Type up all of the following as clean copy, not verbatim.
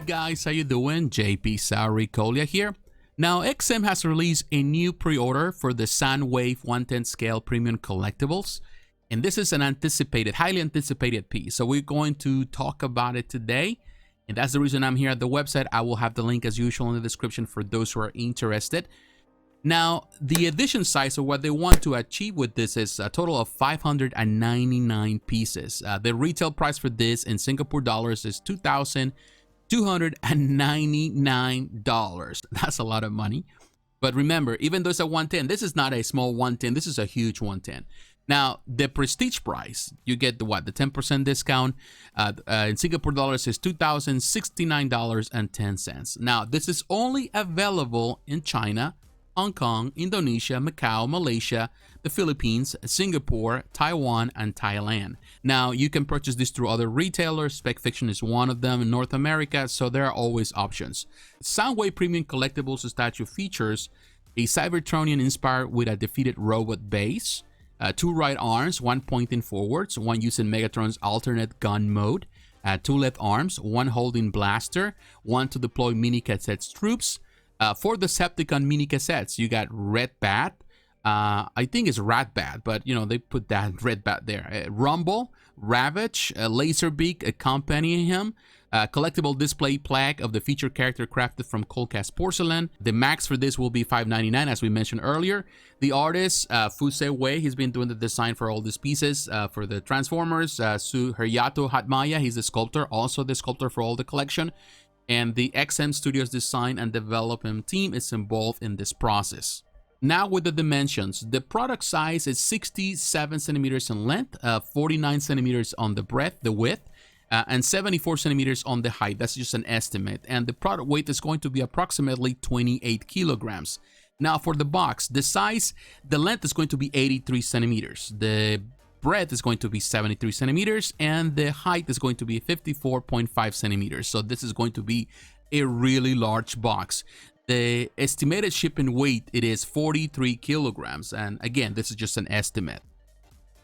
guys, how you doing? jpsarrireviews here. Now, XM has released a new pre-order for the Soundwave 110 scale premium collectibles, and this is an anticipated, highly anticipated piece. So we're going to talk about it today, and that's the reason I'm here at the website. I will have the link as usual in the description for those who are interested. Now, the edition size, or what they want to achieve with this, is a total of 599 pieces. The retail price for this in Singapore dollars is $2,299. That's a lot of money. But remember, even though it's a 110, this is not a small 110. This is a huge 110. Now, the prestige price, you get the what? The 10% discount in Singapore dollars is $2,069.10. Now, this is only available in China, Hong Kong, Indonesia, Macau, Malaysia, the Philippines, Singapore, Taiwan, and Thailand. Now, you can purchase this through other retailers. Spec Fiction is one of them in North America, so there are always options. Soundwave Premium Collectibles statue features a Cybertronian inspired with a defeated robot base, two right arms, one pointing forwards, one using Megatron's alternate gun mode, two left arms, one holding blaster, one to deploy mini cassettes troops. For the Decepticon mini cassettes, you got Red Bat. I think it's Rat Bat, but you know, they put that Red Bat there. Rumble, Ravage, Laserbeak accompanying him. Collectible display plaque of the featured character crafted from cold cast porcelain. The max for this will be $5.99, as we mentioned earlier. The artist, Fuse Wei, he's been doing the design for all these pieces. For the Transformers, Suharyato Hatmaya, he's the sculptor, also the sculptor for all the collection. And the XM Studios design and development team is involved in this process. Now with the dimensions, the product size is 67 centimeters in length, 49 centimeters on the breadth, the width, and 74 centimeters on the height. That's just an estimate. And the product weight is going to be approximately 28 kilograms. Now for the box, the size, the length is going to be 83 centimeters. The breadth is going to be 73 centimeters, and the height is going to be 54.5 centimeters. So this is going to be a really large box. The estimated shipping weight, it is 43 kilograms. And again, this is just an estimate.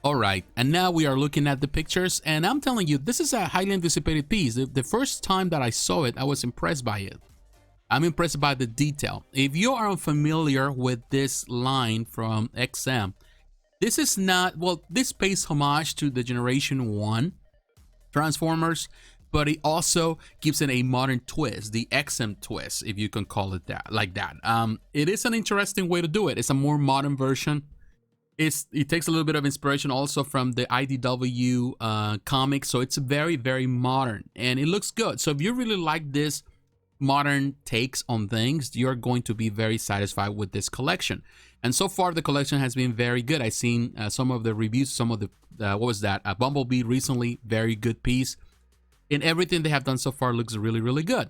All right, and now we are looking at the pictures, and I'm telling you, this is a highly anticipated piece. The first time that I saw it, I was impressed by it. I'm impressed by the detail. If you are unfamiliar with this line from XM, this is not, well, this pays homage to the Generation 1 Transformers, but it also gives it a modern twist, the XM twist, if you can call it that, like that. It is an interesting way to do it. It's a more modern version. It takes a little bit of inspiration also from the IDW comics, so it's very, very modern, and it looks good. So if you really like this modern takes on things, you're going to be very satisfied with this collection. And so far the collection has been very good. I've seen some of the reviews, some of the what was that, Bumblebee recently, very good piece, and everything they have done so far looks really, really good.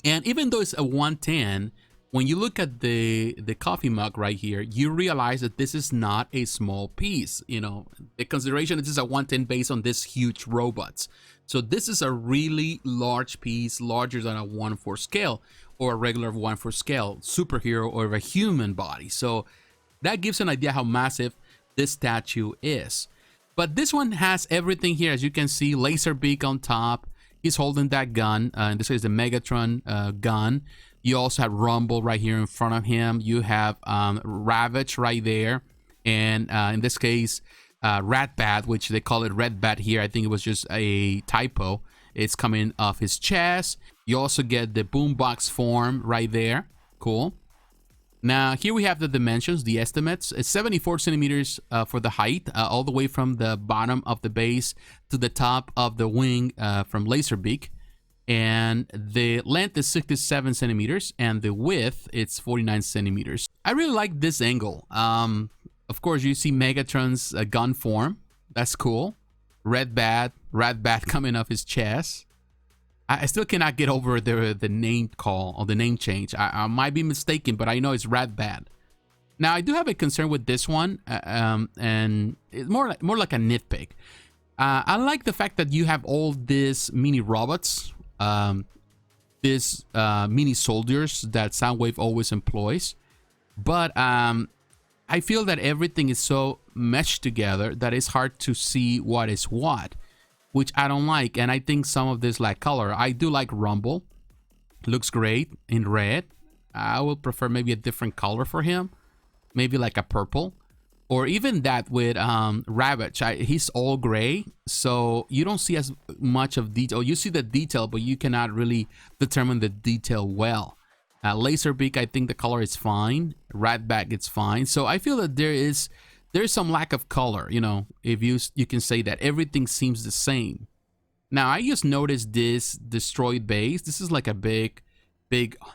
And even though it's a 110, when you look at the coffee mug right here, you realize that this is not a small piece. You know, the consideration is this is a 110 based on this huge robots. So this is a really large piece, larger than a 1/4 scale or a regular 1/4 scale superhero or a human body. So that gives an idea how massive this statue is. But this one has everything here. As you can see, Laserbeak on top. He's holding that gun. And this is the Megatron gun. You also have Rumble right here in front of him. You have Ravage right there. And in this case, Rat Bat, which they call it Red Bat here. I think it was just a typo. It's coming off his chest. You also get the boombox form right there. Cool. Now, here we have the dimensions, the estimates. It's 74 centimeters for the height, all the way from the bottom of the base to the top of the wing from Laserbeak. And the length is 67 centimeters, and the width, it's 49 centimeters. I really like this angle. Of course, you see Megatron's gun form. That's cool. Red Bat, Rat Bat coming off his chest. I still cannot get over the name call or the name change. I might be mistaken, but I know it's Rat Bat. Now, I do have a concern with this one, and it's more like a nitpick. I like the fact that you have all these mini robots, these mini soldiers that Soundwave always employs, but I feel that everything is so meshed together that it's hard to see what is what. which I don't like. And I think some of this lack color. I do like Rumble. Looks great in red. I would prefer maybe a different color for him. Maybe like a purple. Or even that with Ravage. He's all gray, so you don't see as much of detail. You see the detail, but you cannot really determine the detail well. Laserbeak, I think the color is fine. Ratback, it's fine. So I feel that there's some lack of color. You know, if you can say that everything seems the same. Now I just noticed this destroyed base. This is like a big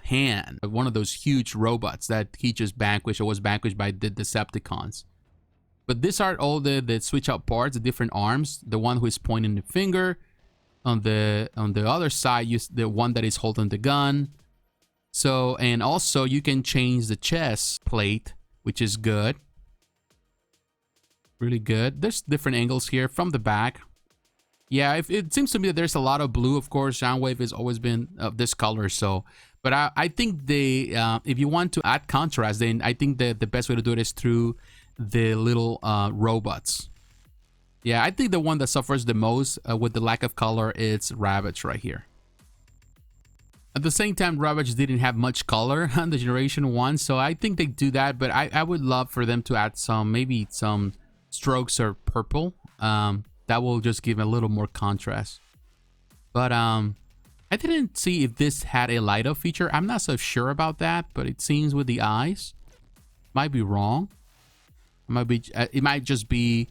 hand of one of those huge robots that he just vanquished or was vanquished by the Decepticons. But these are all the switch out parts, the different arms. The one who is pointing the finger. On the other side, the one that is holding the gun. So, and also you can change the chest plate, which is good. Really good. There's different angles here from the back. Yeah, it seems to me that there's a lot of blue. Of course, Soundwave has always been of this color. So, but I think if you want to add contrast, then I think the best way to do it is through the little robots. Yeah, I think the one that suffers the most with the lack of color is Ravage right here. At the same time, Ravage didn't have much color on the Generation 1, so I think they do that, but I would love for them to add maybe some strokes or purple. That will just give a little more contrast. But I didn't see if this had a light up feature. I'm not so sure about that, but it seems with the eyes. Might be wrong. It might just be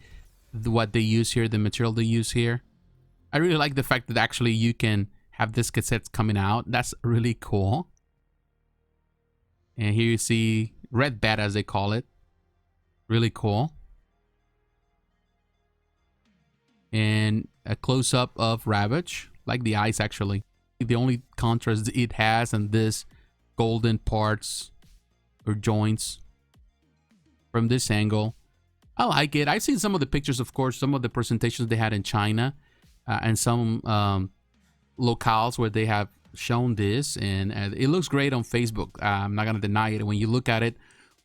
what they use here, the material they use here. I really like the fact that actually you can have this cassette coming out. That's really cool. And here you see Red Bat, as they call it. Really cool. And a close-up of Ravage, like the eyes actually. The only contrast it has and this golden parts or joints from this angle. I like it. I've seen some of the pictures, of course, some of the presentations they had in China and some locales where they have shown this, and it looks great on Facebook. I'm not gonna deny it. When you look at it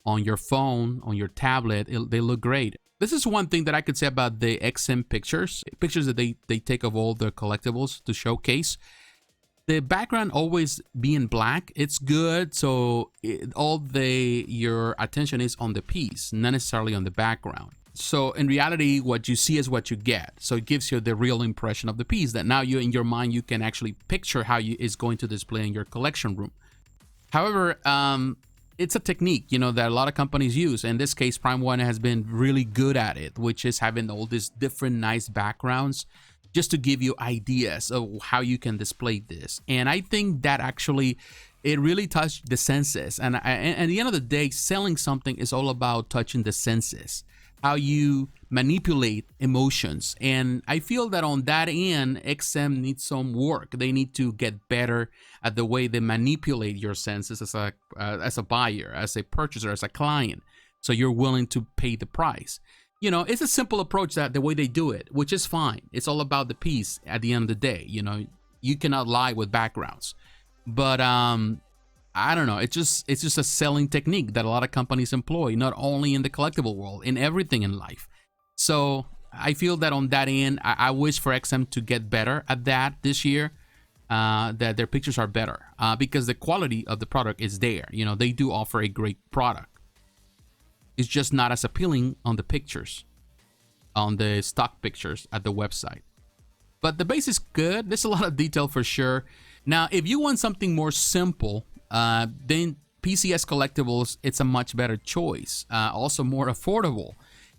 on your phone, on your tablet, they look great. This is one thing that I could say about the XM pictures that they take of all the collectibles to showcase. The background always being black, it's good, so your attention is on the piece, not necessarily on the background. So in reality, what you see is what you get. So it gives you the real impression of the piece that now you, in your mind, you can actually picture how it's going to display in your collection room. However, it's a technique, you know, that a lot of companies use. In this case, Prime One has been really good at it, which is having all these different nice backgrounds just to give you ideas of how you can display this. And I think that actually it really touched the senses. And at the end of the day, selling something is all about touching the senses, how you manipulate emotions. And I feel that on that end, XM needs some work. They need to get better at the way they manipulate your senses as a buyer, as a purchaser, as a client, so you're willing to pay the price. You know, it's a simple approach, that the way they do it, which is fine. It's all about the piece at the end of the day. You know, you cannot lie with backgrounds. But I don't know. It's just a selling technique that a lot of companies employ, not only in the collectible world, in everything in life. So I feel that on that end, I wish for XM to get better at that this year, that their pictures are better, because the quality of the product is there. You know, they do offer a great product. It's just not as appealing on the pictures, on the stock pictures at the website. But the base is good. There's a lot of detail for sure. Now, if you want something more simple, then PCS Collectibles, it's a much better choice. Also more affordable.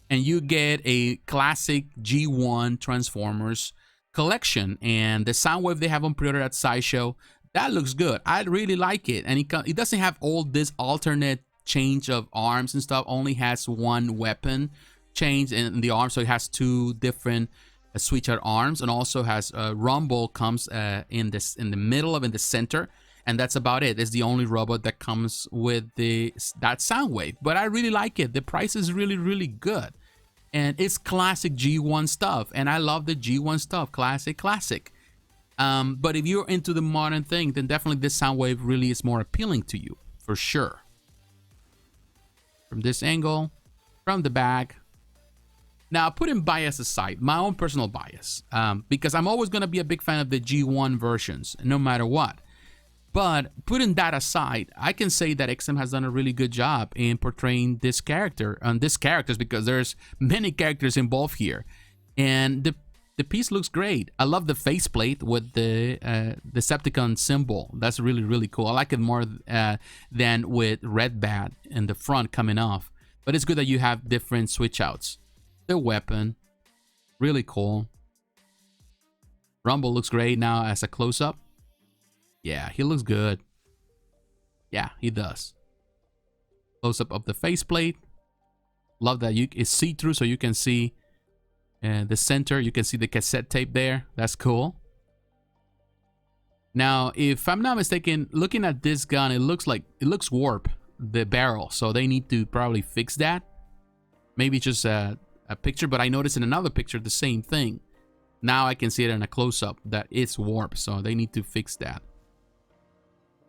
And you get a classic G1 Transformers collection. And the Soundwave they have on pre-order at SciShow, that looks good. I really like it. And it doesn't have all this alternate change of arms and stuff. Only has one weapon change in the arm, so it has two different switch out arms, and also has Rumble comes in the middle of in the center, and that's about it. It's the only robot that comes with that Soundwave. But I really like it. The price is really good, and it's classic G1 stuff, and I love the G1 stuff. Classic. But if you're into the modern thing, then definitely this Soundwave really is more appealing to you, for sure. From this angle, from the back, Now, putting bias aside, my own personal bias, because I'm always going to be a big fan of the G1 versions, no matter what. But putting that aside, I can say that XM has done a really good job in portraying this character, these characters, because there's many characters involved here. And the piece looks great. I love the faceplate with the Decepticon symbol. That's really, really cool. I like it more than with Red Bat in the front coming off. But it's good that you have different switch outs. The weapon, really cool. Rumble looks great now as a close-up. Yeah, he looks good. Yeah, he does. Close-up of the faceplate. Love that it's see-through, so you can see the center. You can see the cassette tape there. That's cool. Now, if I'm not mistaken, looking at this gun, it looks warped, the barrel. So they need to probably fix that. Maybe just a picture, but I noticed in another picture the same thing. Now I can see it in a close-up that it's warped, so they need to fix that.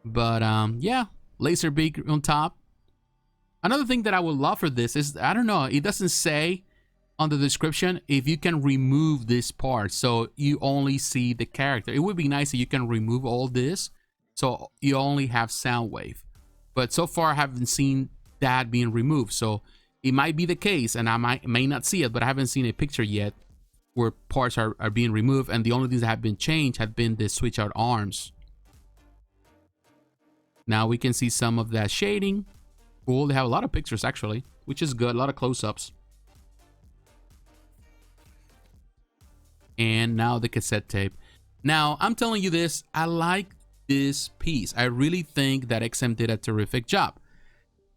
But yeah, laser beak on top. Another thing that I would love for this is, I don't know, it doesn't say on the description if you can remove this part so you only see the character. It would be nice if you can remove all this so you only have Soundwave. But so far I haven't seen that being removed, so it might be the case, and I may not see it, but I haven't seen a picture yet where parts are being removed, and the only things that have been changed have been the switch out arms. Now we can see some of that shading. Cool, they have a lot of pictures actually, which is good, a lot of close-ups. And now the cassette tape. Now, I'm telling you this, I like this piece. I really think that XM did a terrific job.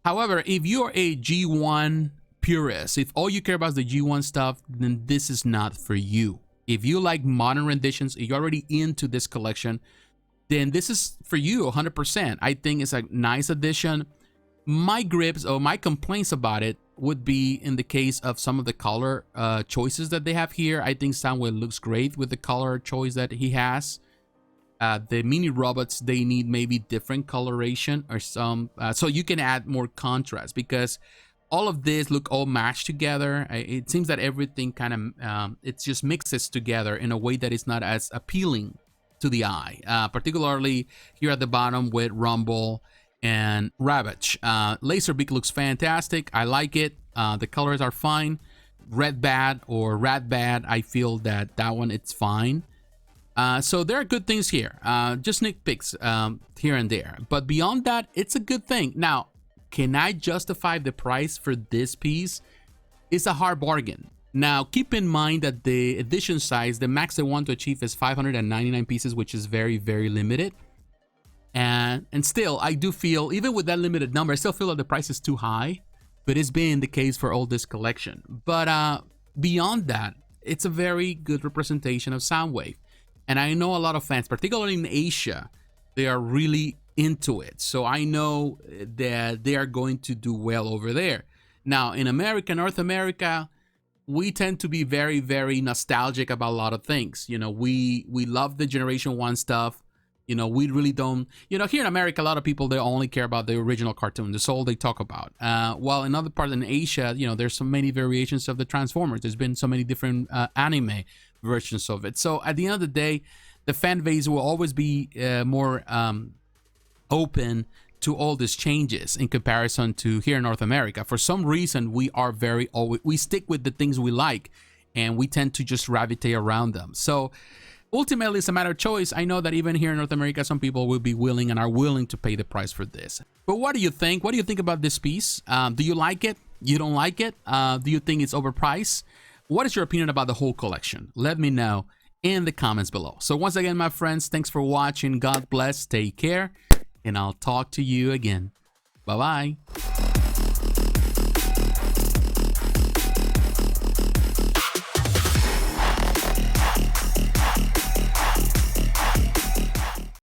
However, if you're a G1 purist, if all you care about is the G1 stuff, then this is not for you. If you like modern renditions, if you're already into this collection, then this is for you 100%. I think it's a nice addition. My grips or my complaints about it would be in the case of some of the color choices that they have here. I think Soundwave looks great with the color choice that he has. The mini robots, they need maybe different coloration or some, so you can add more contrast, because all of this look all matched together. It seems that everything kind of, it just mixes together in a way that is not as appealing to the eye, particularly here at the bottom with Rumble and Ravage. Laserbeak looks fantastic. I like it. The colors are fine. Red Bat or Rat Bat, I feel that one, it's fine. So there are good things here. Just nitpicks here and there. But beyond that, it's a good thing. Now, can I justify the price for this piece? It's a hard bargain. Now, keep in mind that the edition size, the max they want to achieve is 599 pieces, which is very, very limited. And still, I do feel, even with that limited number, I still feel that the price is too high. But it's been the case for all this collection. But beyond that, it's a very good representation of Soundwave. And I know a lot of fans, particularly in Asia, they are really into it. So I know that they are going to do well over there. Now, in America, North America, we tend to be very, very nostalgic about a lot of things. You know, we love the Generation 1 stuff. You know, we really don't, you know, here in America, a lot of people, they only care about the original cartoon. That's all they talk about. While in other parts in Asia, you know, there's so many variations of the Transformers. There's been so many different anime versions of it. So at the end of the day, the fan base will always be more open to all these changes in comparison to here in North America. For some reason, we are we stick with the things we like, and we tend to just gravitate around them. So ultimately, it's a matter of choice. I know that even here in North America, some people will be willing and are willing to pay the price for this. But what do you think? What do you think about this piece? Do you like it? You don't like it? Do you think it's overpriced? What is your opinion about the whole collection? Let me know in the comments below. So once again, my friends, thanks for watching. God bless, take care, and I'll talk to you again. Bye-bye.